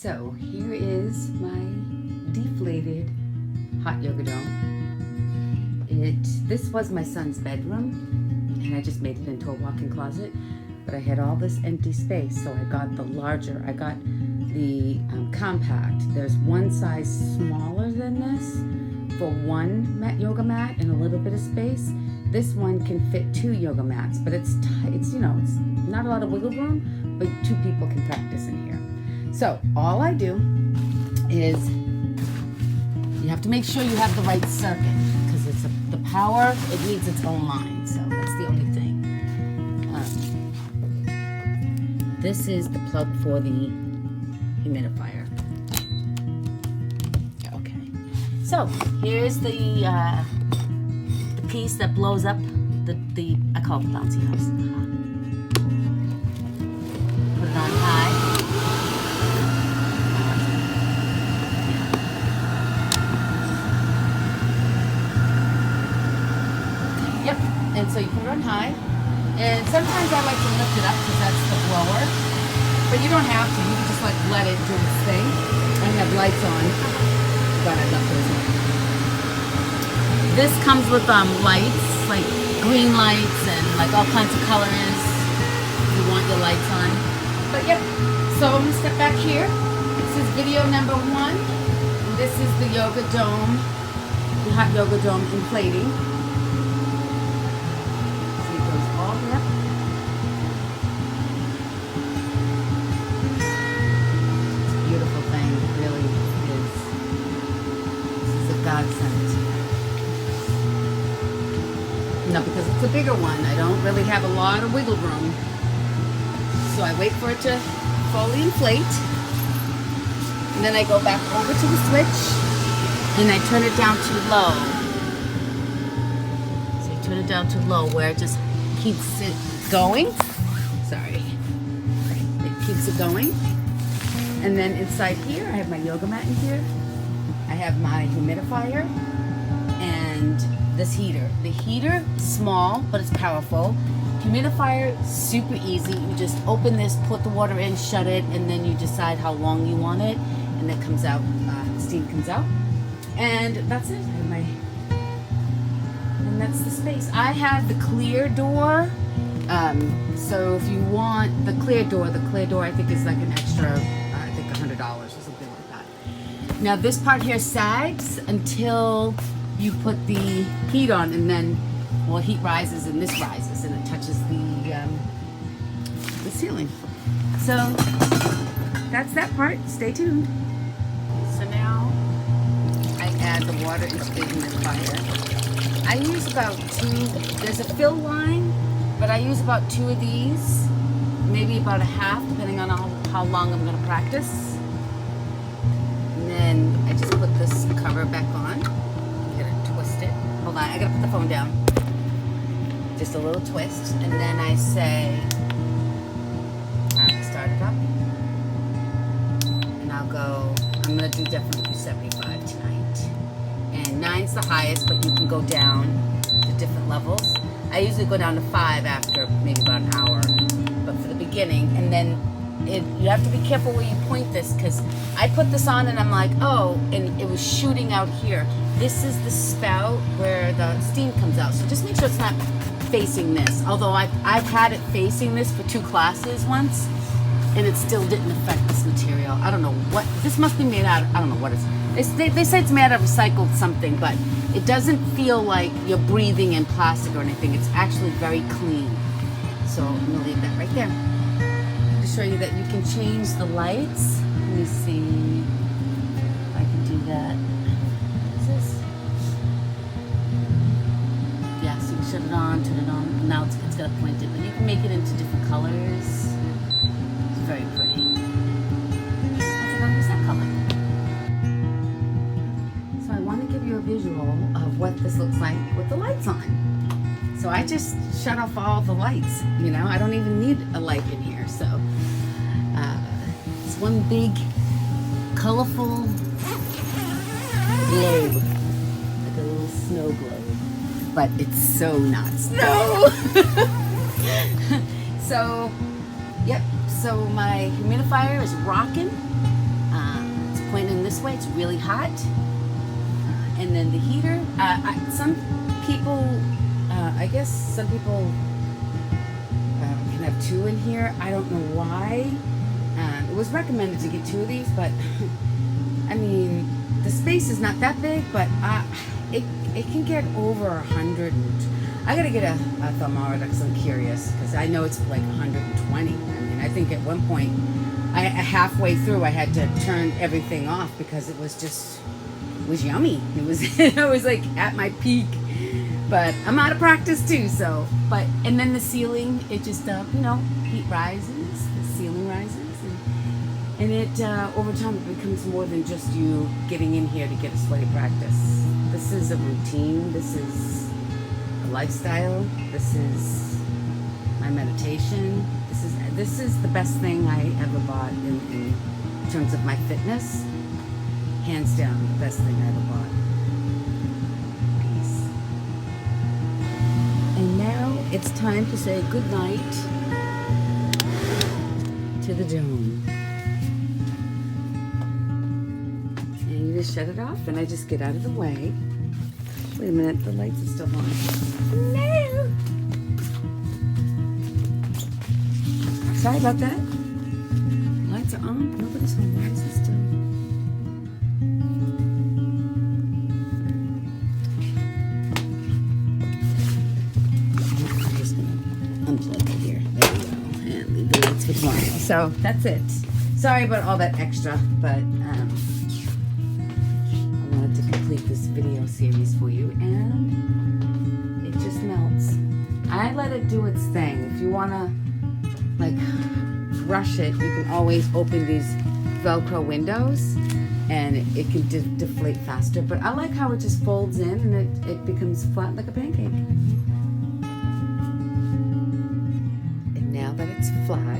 So here is my deflated hot yoga dome. This was my son's bedroom, and I just made it into a walk-in closet. But I had all this empty space, so I got the larger. I got the compact. There's one size smaller than this for one yoga mat and a little bit of space. This one can fit 2 yoga mats, but it's you know, it's not a lot of wiggle room, but 2 people can practice in here. So all I do is you have to make sure you have the right circuit, because it's the power, it needs its own line. So that's the only thing. This is the plug for the humidifier. Okay. So here's the piece that blows up the I call it the bouncy house. Put it on high. Yep, and so you put it on high, and sometimes I like to lift it up because that's the blower, but you don't have to. You can just like let it do its thing. I have lights on, but I left those on. This comes with lights, like green lights and like all kinds of colors if you want your lights on. But yep, so I'm gonna step back here. This is video number 1, and this is the yoga dome, the hot yoga dome inflating. No, because it's a bigger one. I don't really have a lot of wiggle room. So I wait for it to fully inflate. And then I go back over to the switch and I turn it down to low. So I turn it down to low where it just keeps it going. Sorry. It keeps it going. And then inside here, I have my yoga mat in here. I have my humidifier and this heater. The heater, small, but it's powerful. Humidifier, super easy. You just open this, put the water in, shut it, and then you decide how long you want it, and it comes out, steam comes out. And that's it. And that's the space. I have the clear door. So if you want the clear door I think is like an extra, I think $100 or something like that. Now this part here sags until you put the heat on, and then, well, heat rises and this rises and it touches the ceiling. So that's that part. Stay tuned. So now I add the water into the humidifier. I use about 2. There's a fill line, but I use about 2 of these, maybe about a half, depending on how long I'm going to practice. And then I just put this cover back on. Hold on, I gotta put the phone down. Just a little twist, and then I say, start it up, and I'll go, I'm gonna do definitely 75 tonight. And 9's the highest, but you can go down to different levels. I usually go down to 5 after maybe about an hour, but for the beginning, and then you have to be careful where you point this, because I put this on and I'm like, oh, and it was shooting out here. This is the spout where the steam comes out, so just make sure it's not facing this. Although I've had it facing this for 2 classes once, and it still didn't affect this material. I don't know what, this must be made out of, I don't know what it's, they say it's made out of recycled something, but it doesn't feel like you're breathing in plastic or anything. It's actually very clean. So I'm gonna leave that right there. To show you that you can change the lights. Let me see if I can do that. What is this? Yeah, so you can shut it on, turn it on. Now it's got to point it, but you can make it into different colors. It's very pretty. I forgot what's that color. So I want to give you a visual of what this looks like with the lights on. So I just shut off all the lights, you know, I don't even need a light in here. So it's one big colorful globe, like a little snow globe, but it's so not snow. So, yep, so my humidifier is rocking. way, it's really hot. And then the heater, some people, I guess some people can have 2 in here. I don't know why. It was recommended to get 2 of these, but I mean, the space is not that big, but it can get over 100. I gotta get a thermometer because I'm curious, because I know it's like 120. I mean, I think at one point, halfway through, I had to turn everything off because it was yummy. It was I was like at my peak, but I'm out of practice too. So, and then the ceiling, it just heat rises, the ceiling rises, and it over time it becomes more than just you getting in here to get a sweaty practice. This is a routine. This is a lifestyle. This is my meditation. This is the best thing I ever bought in terms of my fitness. Hands down, the best thing I ever bought. Peace. And now it's time to say good night to the dome. And you just shut it off, and I just get out of the way. Wait a minute, the lights are still on. No! Sorry about that. Lights are on. Nobody's home. Why is it still? I'm just going to unplug it here. There we go. And leave the lights for tomorrow. So that's it. Sorry about all that extra, but I wanted to complete this video series for you, and it just melts. I let it do its thing. If you want to like rush it, you can always open these Velcro windows and it can deflate faster, but I like how it just folds in and it becomes flat like a pancake. And now that it's flat,